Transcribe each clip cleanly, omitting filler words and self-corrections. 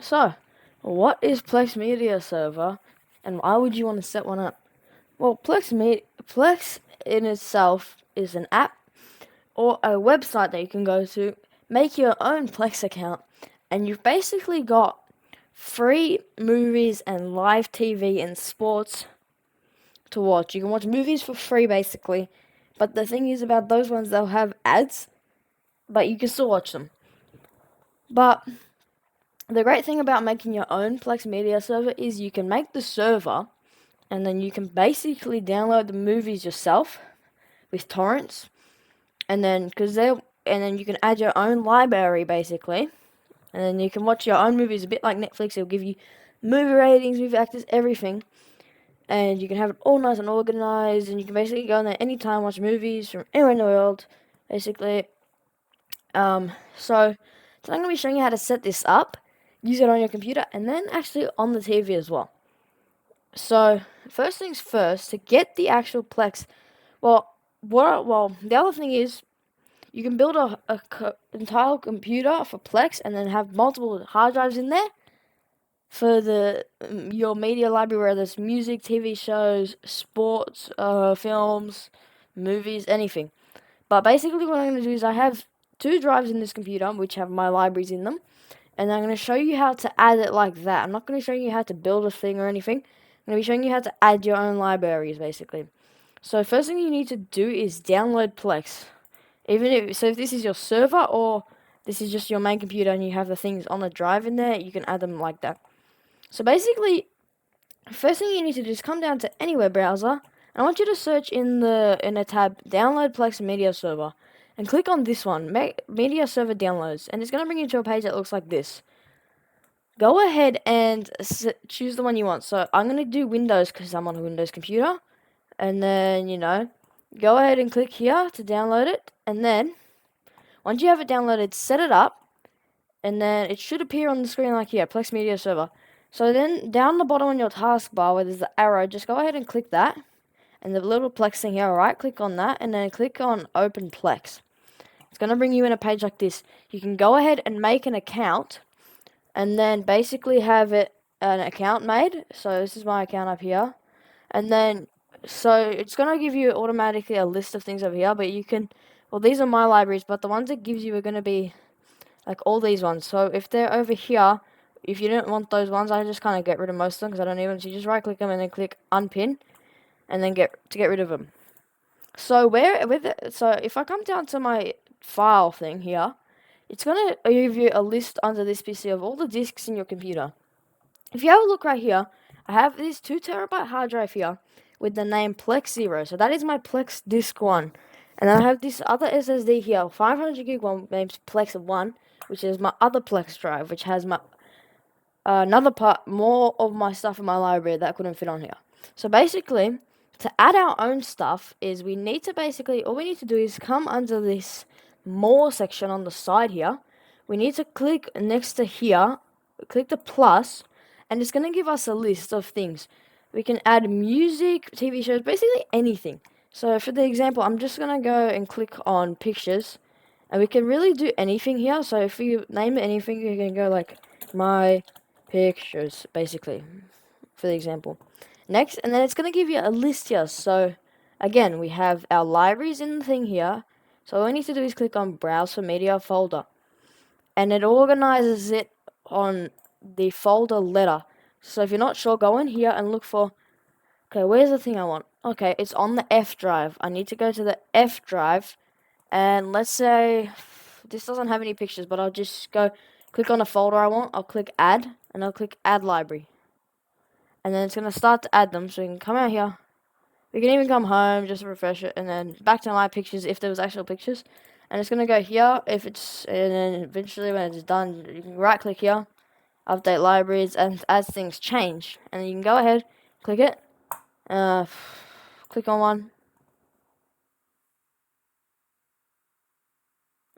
So, what is Plex Media Server, and why would you want to set one up? Well, Plex in itself is an app or a website that you can go to, make your own Plex account, and you've basically got free movies and live TV and sports to watch. You can watch movies for free, basically, but the thing is about those ones, they'll have ads, but you can still watch them. But the great thing about making your own Plex Media Server is you can make the server, and then you can basically download the movies yourself with torrents, and then you can add your own library basically, and then you can watch your own movies a bit like Netflix. It'll give you movie ratings, movie actors, everything, and you can have it all nice and organized, and you can basically go in there anytime, watch movies from anywhere in the world, basically. So I'm going to be showing you how to set this up, use it on your computer, and then actually on the TV as well. So first things first, to get the actual Plex, the other thing is you can build a entire computer for Plex and then have multiple hard drives in there for your media library, where there's music, TV shows, sports, films, movies, anything. But basically what I'm going to do is I have 2 drives in this computer which have my libraries in them, and I'm going to show you how to add it like that. I'm not going to show you how to build a thing or anything. I'm going to be showing you how to add your own libraries, basically. So first thing you need to do is download Plex. If this is your server or this is just your main computer and you have the things on the drive in there, you can add them like that. So basically, first thing you need to do is come down to any web browser, and I want you to search in a tab, Download Plex Media Server, and click on this one, Media Server Downloads, and it's going to bring you to a page that looks like this. Go ahead and choose the one you want. So I'm going to do Windows because I'm on a Windows computer, and then, go ahead and click here to download it, and then once you have it downloaded, set it up, and then it should appear on the screen like here, Plex Media Server. So then down the bottom on your taskbar where there's the arrow, just go ahead and click that, and the little Plex thing here, right click on that, and then click on Open Plex. It's going to bring you in a page like this. You can go ahead and make an account, and then basically have an account made. So this is my account up here, and then so it's going to give you automatically a list of things over here, but you can, these are my libraries, but the ones it gives you are going to be like all these ones. So if they're over here, if you don't want those ones, I just kind of get rid of most of them because I don't need them. So you just right click them and then click unpin, and then get rid of them. So if I come down to my file thing here, it's going to give you a list under this PC of all the disks in your computer. If you have a look right here, I have this 2 terabyte hard drive here with the name Plex 0. So that is my Plex disk 1. And I have this other SSD here, 500 gig one, named Plex 1, which is my other Plex drive, which has my more of my stuff in my library that couldn't fit on here. So basically, to add our own stuff is all we need to do is come under this more section on the side here. We need to click next to here, click the plus, and it's going to give us a list of things. We can add music, TV shows, basically anything. So for the example, I'm just going to go and click on pictures, and we can really do anything here. So if you name anything, you can go like my pictures, basically, for the example. Next, and then it's going to give you a list here. So again, we have our libraries in the thing here. So all we need to do is click on Browse for Media Folder, and it organizes it on the folder letter. So if you're not sure, go in here and look for, okay, where's the thing I want? Okay, it's on the F drive. I need to go to the F drive, and let's say this doesn't have any pictures, but I'll just go click on the folder I want. I'll click Add, and I'll click Add Library. And then it's going to start to add them, so you can come out here. We can even come home, just to refresh it, and then back to my pictures if there was actual pictures. And it's going to go here, and then eventually when it's done, you can right click here, update libraries, and as things change, and then you can go ahead, click it, click on one,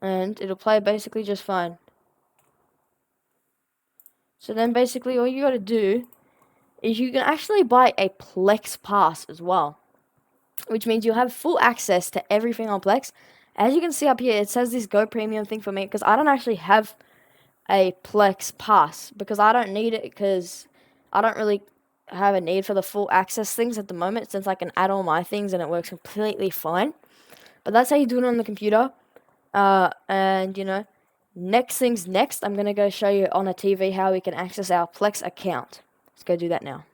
and it'll play basically just fine. So then basically all you got to do is you can actually buy a Plex Pass as well, which means you'll have full access to everything on Plex. As you can see up here, it says this Go Premium thing for me because I don't actually have a Plex pass, because I don't need it, because I don't really have a need for the full access things at the moment, since I can add all my things and it works completely fine. But that's how you do it on the computer. And next thing's next. I'm gonna go show you on a TV how we can access our Plex account. Let's go do that now.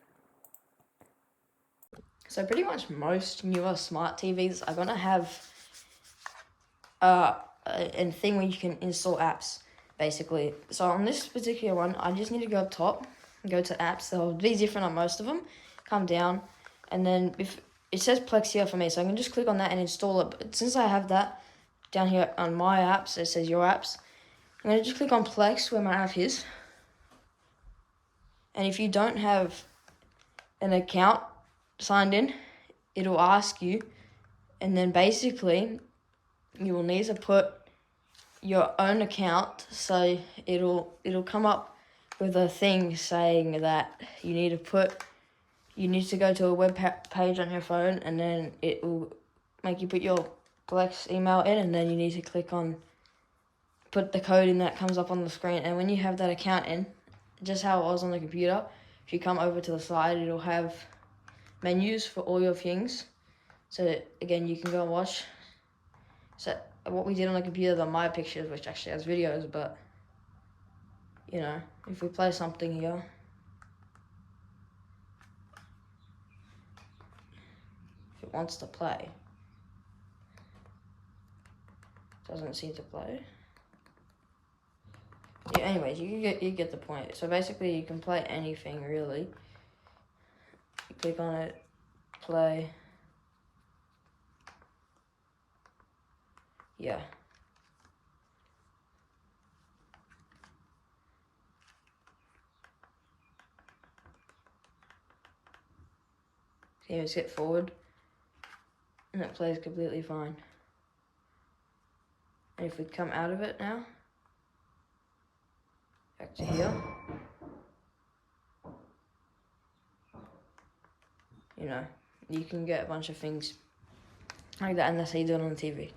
So pretty much most newer smart TVs are gonna have a thing where you can install apps, basically. So on this particular one, I just need to go up top, go to apps. They'll be different on most of them. Come down, and then if it says Plex here for me, so I can just click on that and install it. But since I have that down here on my apps, it says your apps. I'm gonna just click on Plex where my app is. And if you don't have an account signed in, it'll ask you, and then basically you will need to put your own account. So it'll come up with a thing saying that you need to go to a web page on your phone, and then it will make you put your Plex email in, and then you need to put the code in that comes up on the screen. And when you have that account in, just how it was on the computer, if you come over to the side, it'll have menus for all your things. So again, you can go and watch. So what we did on the computer, the My Pictures, which actually has videos, but if we play something here, if it wants to play, doesn't seem to play. Yeah, anyways, you get the point. So basically, you can play anything really. You click on it, play. Yeah. You just hit forward, and it plays completely fine. And if we come out of it now, back to here, you can get a bunch of things like that, and that's how you do it on the TV.